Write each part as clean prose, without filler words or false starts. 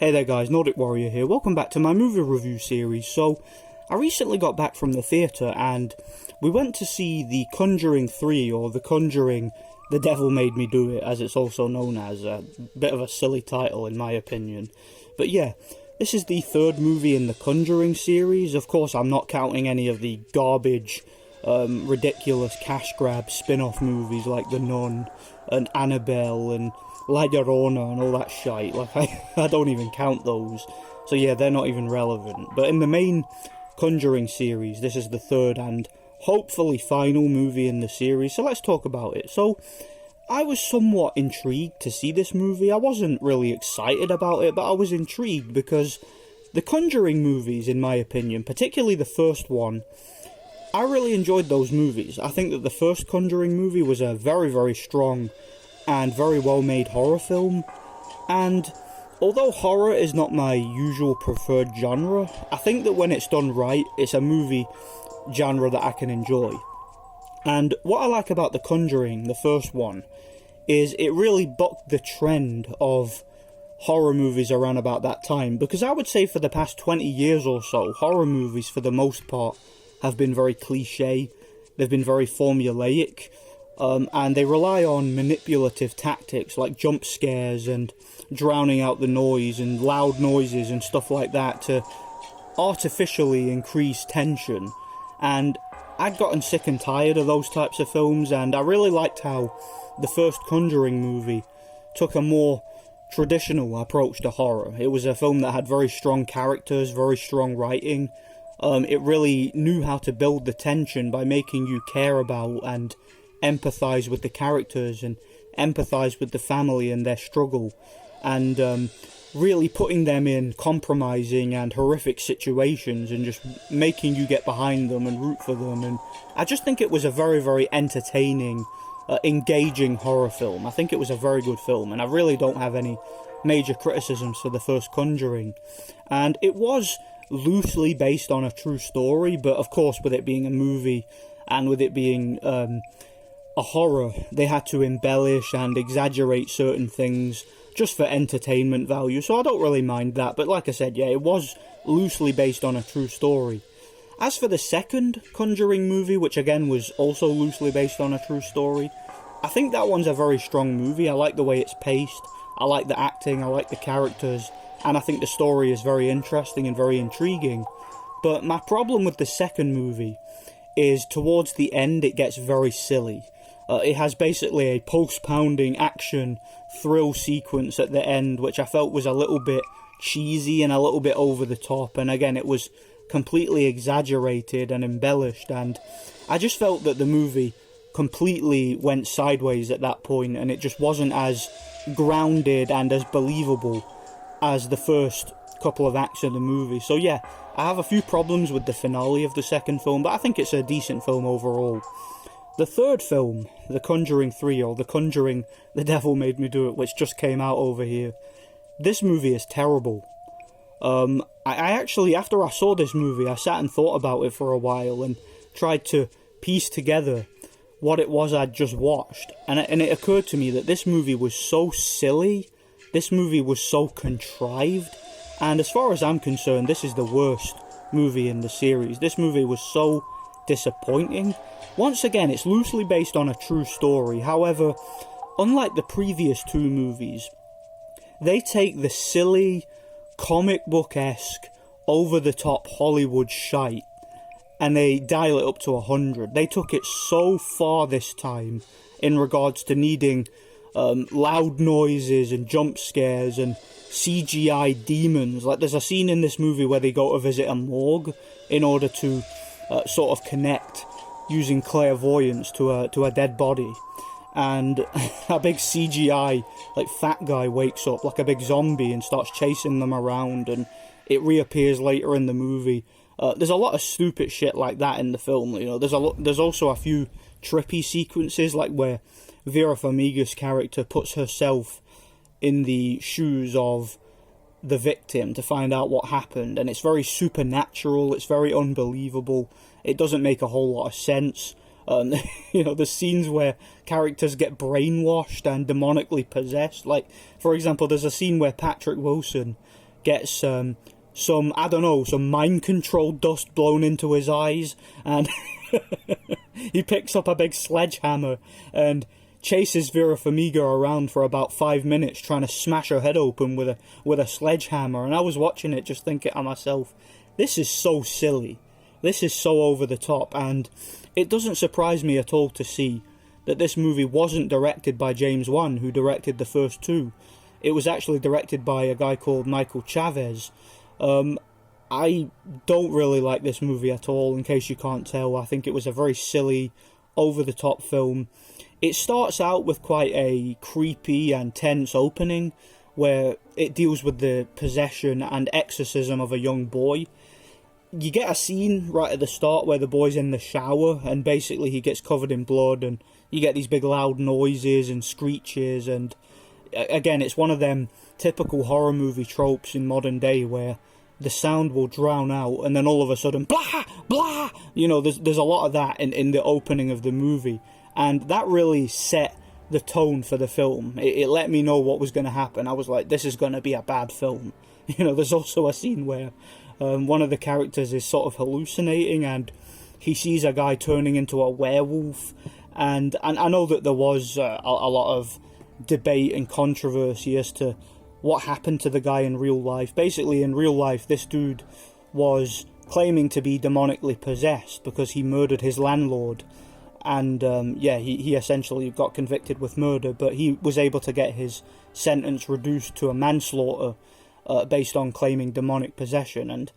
Hey there guys, Nordic Warrior here, welcome back to my movie review series. So, I recently got back from the theatre and we went to see The Conjuring 3, or The Conjuring, The Devil Made Me Do It, as it's also known as. A bit of a silly title in my opinion. But yeah, this is the third movie in the Conjuring series. Of course, I'm not counting any of the garbage, ridiculous cash grab spin-off movies like The Nun and Annabelle and La Llorona and all that shite. Like, I don't even count those. So yeah, they're not even relevant. But in the main Conjuring series, this is the third and hopefully final movie in the series. So let's talk about it. So, I was somewhat intrigued to see this movie. I wasn't really excited about it, but I was intrigued because the Conjuring movies, in my opinion, particularly the first one, I really enjoyed those movies. I think that the first Conjuring movie was a very, very strong and very well made horror film, and although horror is not my usual preferred genre, I think that when it's done right, it's a movie genre that I can enjoy. And what I like about The Conjuring, the first one, is it really bucked the trend of horror movies around about that time, because I would say for the past 20 years or so, horror movies for the most part have been very cliche, they've been very formulaic, and they rely on manipulative tactics like jump scares and drowning out the noise and loud noises and stuff like that to artificially increase tension. And I'd gotten sick and tired of those types of films, and I really liked how the first Conjuring movie took a more traditional approach to horror. It was a film that had very strong characters, very strong writing. It really knew how to build the tension by making you care about and empathise with the characters and empathise with the family and their struggle, and really putting them in compromising and horrific situations and just making you get behind them and root for them. And I just think it was a very, very entertaining, engaging horror film. I think it was a very good film, and I really don't have any major criticisms for the first Conjuring. And it was loosely based on a true story, but of course with it being a movie and with it being a horror, they had to embellish and exaggerate certain things just for entertainment value, so I don't really mind that. But like I said, yeah, it was loosely based on a true story. As for the second Conjuring movie, which again was also loosely based on a true story, I think that one's a very strong movie. I like the way it's paced, I like the acting, I like the characters, and I think the story is very interesting and very intriguing. But my problem with the second movie is towards the end it gets very silly. It has basically a pulse-pounding action thrill sequence at the end, which I felt was a little bit cheesy and a little bit over the top, and again it was completely exaggerated and embellished, and I just felt that the movie completely went sideways at that point, and it just wasn't as grounded and as believable as the first couple of acts of the movie. So yeah, I have a few problems with the finale of the second film, but I think it's a decent film overall. The third film, The Conjuring 3, or The Conjuring, The Devil Made Me Do It, which just came out over here, this movie is terrible. I actually, after I saw this movie, I sat and thought about it for a while and tried to piece together what it was I'd just watched. And it occurred to me that this movie was so silly, this movie was so contrived, and as far as I'm concerned, this is the worst movie in the series. This movie was so disappointing. Once again, it's loosely based on a true story. However, unlike the previous two movies, they take the silly, comic book-esque, over-the-top Hollywood shite and they dial it up to 100. They took it so far this time in regards to needing loud noises and jump scares and CGI demons. Like, there's a scene in this movie where they go to visit a morgue in order to sort of connect using clairvoyance to a dead body, and a big CGI like fat guy wakes up like a big zombie and starts chasing them around, and it reappears later in the movie. There's a lot of stupid shit like that in the film. You know, there's also a few trippy sequences, like where Vera Farmiga's character puts herself in the shoes of the victim to find out what happened, and it's very supernatural, it's very unbelievable, it doesn't make a whole lot of sense. You know, the scenes where characters get brainwashed and demonically possessed, like, for example, there's a scene where Patrick Wilson gets some I don't know, some mind control dust blown into his eyes, and he picks up a big sledgehammer and chases Vera Farmiga around for about 5 minutes, trying to smash her head open with a sledgehammer. And I was watching it just thinking to myself, this is so silly, this is so over the top. And it doesn't surprise me at all to see that this movie wasn't directed by James Wan, who directed the first two. It was actually directed by a guy called Michael Chaves. I don't really like this movie at all, in case you can't tell. I think it was a very silly, over-the-top film. It starts out with quite a creepy and tense opening, where it deals with the possession and exorcism of a young boy. You get a scene right at the start where the boy's in the shower, and basically he gets covered in blood, and you get these big loud noises and screeches, and again, it's one of them typical horror movie tropes in modern day where the sound will drown out, and then all of a sudden, blah, blah, there's a lot of that in the opening of the movie, and that really set the tone for the film. It let me know what was going to happen. I was like, this is going to be a bad film. There's also a scene where one of the characters is sort of hallucinating, and he sees a guy turning into a werewolf, and I know that there was a lot of debate and controversy as to what happened to the guy in real life. Basically, in real life, this dude was claiming to be demonically possessed because he murdered his landlord, and he essentially got convicted with murder, but he was able to get his sentence reduced to a manslaughter based on claiming demonic possession. And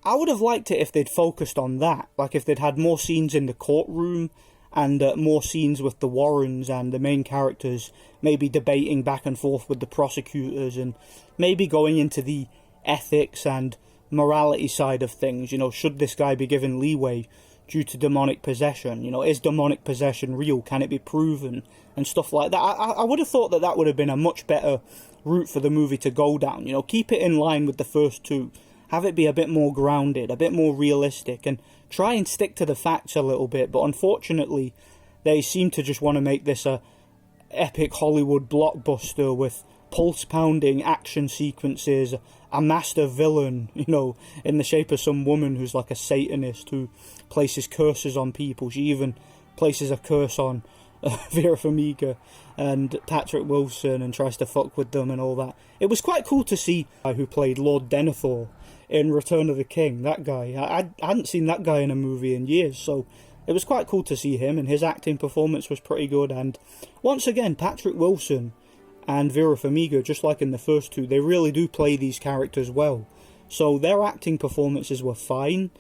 I would have liked it if they'd focused on that, like if they'd had more scenes in the courtroom and more scenes with the Warrens and the main characters maybe debating back and forth with the prosecutors, and maybe going into the ethics and morality side of things. Should this guy be given leeway due to demonic possession? Is demonic possession real? Can it be proven? And stuff like that. I would have thought that would have been a much better route for the movie to go down. Keep it in line with the first two. Have it be a bit more grounded, a bit more realistic, and try and stick to the facts a little bit. But unfortunately, they seem to just want to make this a epic Hollywood blockbuster with pulse-pounding action sequences, a master villain, in the shape of some woman who's like a Satanist who places curses on people. She even places a curse on Vera Farmiga and Patrick Wilson and tries to fuck with them and all that. It was quite cool to see who played Lord Denithol in Return of the King. That guy, I hadn't seen that guy in a movie in years, so it was quite cool to see him, and his acting performance was pretty good. And once again, Patrick Wilson and Vera Farmiga, just like in the first two, they really do play these characters well. So their acting performances were fine.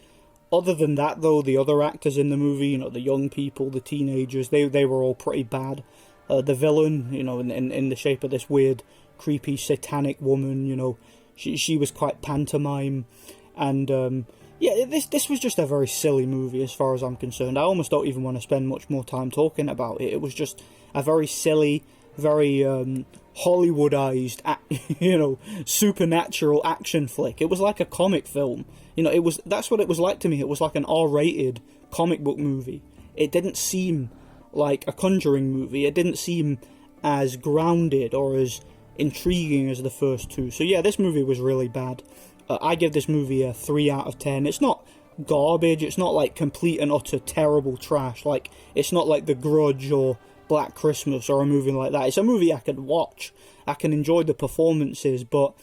Other than that, though, the other actors in the movie, the young people, the teenagers, they were all pretty bad. The villain, in the shape of this weird, creepy, satanic woman, she was quite pantomime. And, this was just a very silly movie as far as I'm concerned. I almost don't even want to spend much more time talking about it. It was just a very silly, very Hollywoodized, supernatural action flick. It was like a comic film. That's what it was like to me. It was like an R-rated comic book movie. It didn't seem like a Conjuring movie. It didn't seem as grounded or as intriguing as the first two. So yeah, this movie was really bad. I give this movie a 3 out of 10. It's not garbage. It's not like complete and utter terrible trash. Like, it's not like The Grudge or Black Christmas or a movie like that. It's a movie I can watch. I can enjoy the performances, but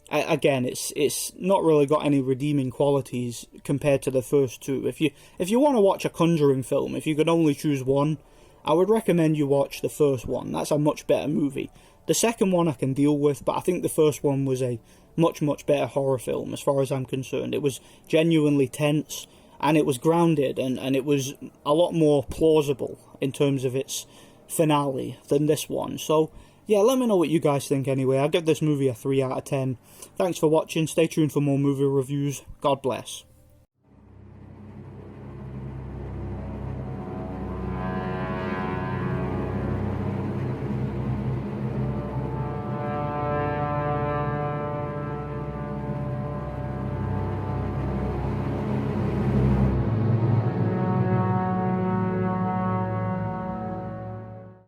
again, it's not really got any redeeming qualities compared to the first two. If you want to watch a Conjuring film, if you could only choose one, I would recommend you watch the first one. That's a much better movie. The second one I can deal with, but I think the first one was a much, much better horror film as far as I'm concerned. It was genuinely tense, and it was grounded, and it was a lot more plausible in terms of its finale than this one. So yeah, let me know what you guys think anyway. I'll give this movie a 3 out of 10. Thanks for watching. Stay tuned for more movie reviews. God bless.